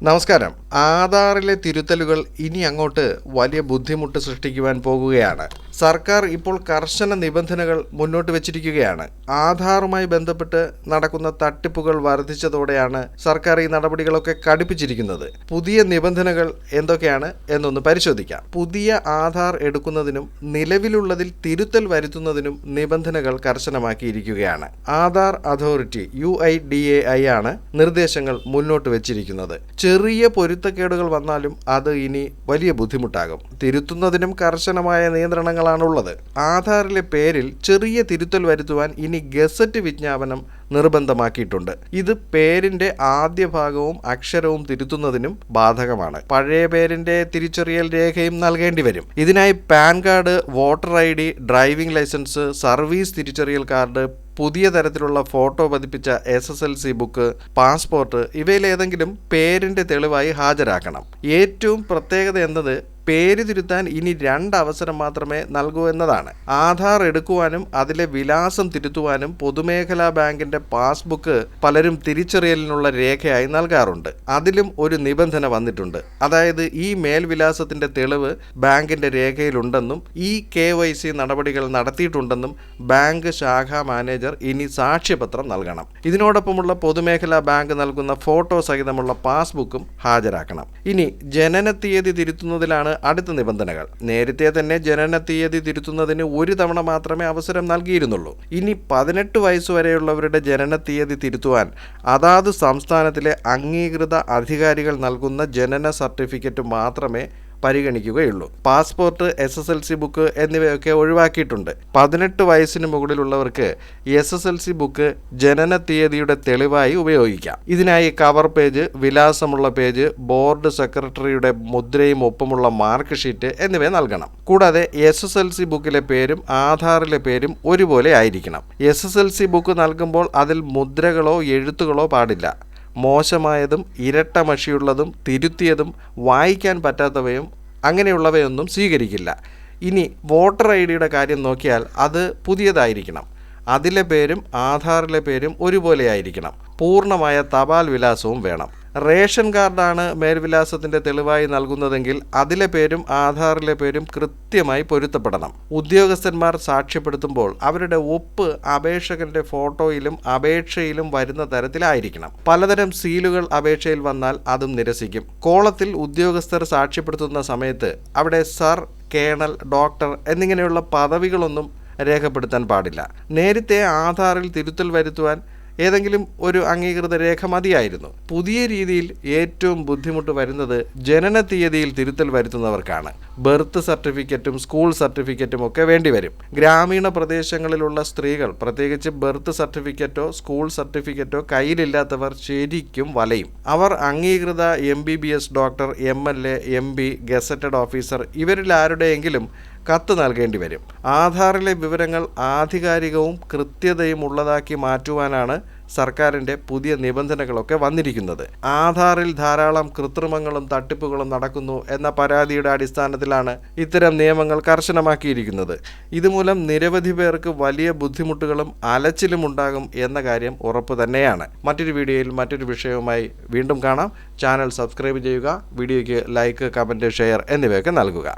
നമസ്കാരം. ആധാറിലെ തിരുത്തലുകൾ ഇനി അങ്ങോട്ട് വലിയ ബുദ്ധിമുട്ട് സൃഷ്ടിക്കുവാൻ പോകുകയാണ്. സർക്കാർ ഇപ്പോൾ കർശന നിബന്ധനകൾ മുന്നോട്ട് വെച്ചിരിക്കുകയാണ്. ആധാറുമായി ബന്ധപ്പെട്ട് നടക്കുന്ന തട്ടിപ്പുകൾ വർദ്ധിച്ചതോടെയാണ് സർക്കാർ ഈ നടപടികളൊക്കെ കടുപ്പിച്ചിരിക്കുന്നത്. പുതിയ നിബന്ധനകൾ എന്തൊക്കെയാണ് എന്നൊന്ന് പരിശോധിക്കാം. പുതിയ ആധാർ എടുക്കുന്നതിനും നിലവിലുള്ളതിൽ തിരുത്തൽ വരുത്തുന്നതിനും നിബന്ധനകൾ കർശനമാക്കിയിരിക്കുകയാണ്. ആധാർ അതോറിറ്റി UIDAI ആണ് നിർദ്ദേശങ്ങൾ മുന്നോട്ട് വെച്ചിരിക്കുന്നത്. ചെറിയ പൊരുത്തക്കേടുകൾ വന്നാലും അത് ഇനി വലിയ ബുദ്ധിമുട്ടാകും. തിരുത്തുന്നതിനും കർശനമായ നിയന്ത്രണങ്ങളാണുള്ളത്. ആധാറിലെ പേരിൽ ചെറിയ തിരുത്തൽ വരുത്തുവാൻ ഇനി ഗസറ്റ് വിജ്ഞാപനം നിർബന്ധമാക്കിയിട്ടുണ്ട്. ഇത് പേരിന്റെ ആദ്യ ഭാഗവും അക്ഷരവും തിരുത്തുന്നതിനും ബാധകമാണ്. പഴയ പേരിന്റെ തിരിച്ചറിയൽ രേഖയും നൽകേണ്ടി വരും. ഇതിനായി PAN card, voter ID, driving licence, service തിരിച്ചറിയൽ കാർഡ്, പുതിയ തരത്തിലുള്ള ഫോട്ടോ പതിപ്പിച്ച SSLC ബുക്ക്, പാസ്പോർട്ട് ഇവയിലേതെങ്കിലും പേരിന്റെ തെളിവായി ഹാജരാക്കണം. ഏറ്റവും പ്രത്യേകത എന്നത് പേര് തിരുത്താൻ ഇനി 2 അവസരം മാത്രമേ നൽകൂ എന്നതാണ്. ആധാർ എടുക്കുവാനും അതിലെ വിലാസം തിരുത്തുവാനും പൊതുമേഖലാ ബാങ്കിന്റെ പാസ്ബുക്ക് പലരും തിരിച്ചറിയലിനുള്ള രേഖയായി നൽകാറുണ്ട്. അതിലും ഒരു നിബന്ധന വന്നിട്ടുണ്ട്. അതായത് ഈ മേൽവിലാസത്തിന്റെ തെളിവ് ബാങ്കിന്റെ രേഖയിലുണ്ടെന്നും ഈ KYC നടപടികൾ നടത്തിയിട്ടുണ്ടെന്നും ബാങ്ക് ശാഖാ മാനേജർ ഇനി സാക്ഷ്യപത്രം നൽകണം. ഇതിനോടൊപ്പമുള്ള പൊതുമേഖലാ ബാങ്ക് നൽകുന്ന ഫോട്ടോ സഹിതമുള്ള പാസ്ബുക്കും ഹാജരാക്കണം. ഇനി ജനന തീയതി തിരുത്തുന്നതിലാണ് അടുത്ത നിബന്ധനകൾ. നേരത്തെ തന്നെ ജനന തീയതി തിരുത്തുന്നതിന് ഒരു തവണ മാത്രമേ അവസരം നൽകിയിരുന്നുള്ളൂ. ഇനി 18 വയസ്സുവരെയുള്ളവരുടെ ജനന തീയതി തിരുത്തുവാൻ അതാത് സംസ്ഥാനത്തിലെ അംഗീകൃത അധികാരികൾ നൽകുന്ന ജനന സർട്ടിഫിക്കറ്റ് മാത്രമേ പരിഗണിക്കുകയുള്ളൂ. പാസ്പോർട്ട്, SSLC ബുക്ക് എന്നിവയൊക്കെ ഒഴിവാക്കിയിട്ടുണ്ട്. 18 വയസ്സിന് മുകളിലുള്ളവർക്ക് SSLC ബുക്ക് ജനന തീയതിയുടെ തെളിവായി ഉപയോഗിക്കാം. ഇതിനായി കവർ പേജ്, വിലാസമുള്ള പേജ്, ബോർഡ് സെക്രട്ടറിയുടെ മുദ്രയും ഒപ്പമുള്ള മാർക്ക് ഷീറ്റ് എന്നിവ നൽകണം. കൂടാതെ SSLC ബുക്കിലെ പേരും ആധാറിലെ പേരും ഒരുപോലെ ആയിരിക്കണം. SSLC ബുക്ക് നൽകുമ്പോൾ അതിൽ മുദ്രകളോ എഴുത്തുകളോ പാടില്ല. മോശമായതും ഇരട്ട മഷിയുള്ളതും തിരുത്തിയതും വായിക്കാൻ പറ്റാത്തവയും അങ്ങനെയുള്ളവയൊന്നും സ്വീകരിക്കില്ല. ഇനി വോട്ടർ IDയുടെ കാര്യം നോക്കിയാൽ അത് പുതിയതായിരിക്കണം. അതിലെ പേരും ആധാറിലെ പേരും ഒരുപോലെ ആയിരിക്കണം. പൂർണ്ണമായ തപാൽ വിലാസവും വേണം. റേഷൻ കാർഡാണ് മേൽവിലാസത്തിന്റെ തെളിവായി നൽകുന്നതെങ്കിൽ അതിലെ പേരും ആധാറിലെ പേരും കൃത്യമായി പൊരുത്തപ്പെടണം. ഉദ്യോഗസ്ഥന്മാർ സാക്ഷ്യപ്പെടുത്തുമ്പോൾ അവരുടെ ഒപ്പ് അപേക്ഷകന്റെ ഫോട്ടോയിലും അപേക്ഷയിലും വരുന്ന തരത്തിലായിരിക്കണം. പലതരം സീലുകൾ അപേക്ഷയിൽ വന്നാൽ അതും നിരസിക്കും. കോളത്തിൽ ഉദ്യോഗസ്ഥർ സാക്ഷ്യപ്പെടുത്തുന്ന സമയത്ത് അവിടെ സർ, കേണൽ, ഡോക്ടർ എന്നിങ്ങനെയുള്ള പദവികളൊന്നും രേഖപ്പെടുത്താൻ പാടില്ല. നേരത്തെ ആധാറിൽ തിരുത്തൽ വരുത്തുവാൻ ഏതെങ്കിലും ഒരു അംഗീകൃത രേഖ മതിയായിരുന്നു. പുതിയ രീതിയിൽ ഏറ്റവും ബുദ്ധിമുട്ട് വരുന്നത് ജനന തീയതിയിൽ തിരുത്തൽ വരുത്തുന്നവർക്കാണ്. ബർത്ത് സർട്ടിഫിക്കറ്റും സ്കൂൾ സർട്ടിഫിക്കറ്റും ഒക്കെ വേണ്ടിവരും. ഗ്രാമീണ പ്രദേശങ്ങളിലുള്ള സ്ത്രീകൾ, പ്രത്യേകിച്ച് ബർത്ത് സർട്ടിഫിക്കറ്റോ സ്കൂൾ സർട്ടിഫിക്കറ്റോ കയ്യിലില്ലാത്തവർ ശരിക്കും വലയും. അവർ അംഗീകൃത MBBS doctor, MLA, MP, gazetted officer ഇവരിൽ ആരുടെയെങ്കിലും കത്ത് നൽകേണ്ടി വരും. ആധാറിലെ വിവരങ്ങൾ ആധികാരികവും കൃത്യതയും ഉള്ളതാക്കി മാറ്റുവാനാണ് സർക്കാരിൻ്റെ പുതിയ നിബന്ധനകളൊക്കെ വന്നിരിക്കുന്നത്. ആധാറിൽ ധാരാളം കൃത്രിമങ്ങളും തട്ടിപ്പുകളും നടക്കുന്നു എന്ന പരാതിയുടെ അടിസ്ഥാനത്തിലാണ് ഇത്തരം നിയമങ്ങൾ കർശനമാക്കിയിരിക്കുന്നത്. ഇതുമൂലം നിരവധി പേർക്ക് വലിയ ബുദ്ധിമുട്ടുകളും അലച്ചിലും ഉണ്ടാകും എന്ന കാര്യം ഉറപ്പ് തന്നെയാണ്. മറ്റൊരു വീഡിയോയിൽ മറ്റൊരു വിഷയവുമായി വീണ്ടും കാണാം. ചാനൽ സബ്സ്ക്രൈബ് ചെയ്യുക. വീഡിയോയ്ക്ക് ലൈക്ക്, കമൻറ്റ്, ഷെയർ എന്നിവയൊക്കെ നൽകുക.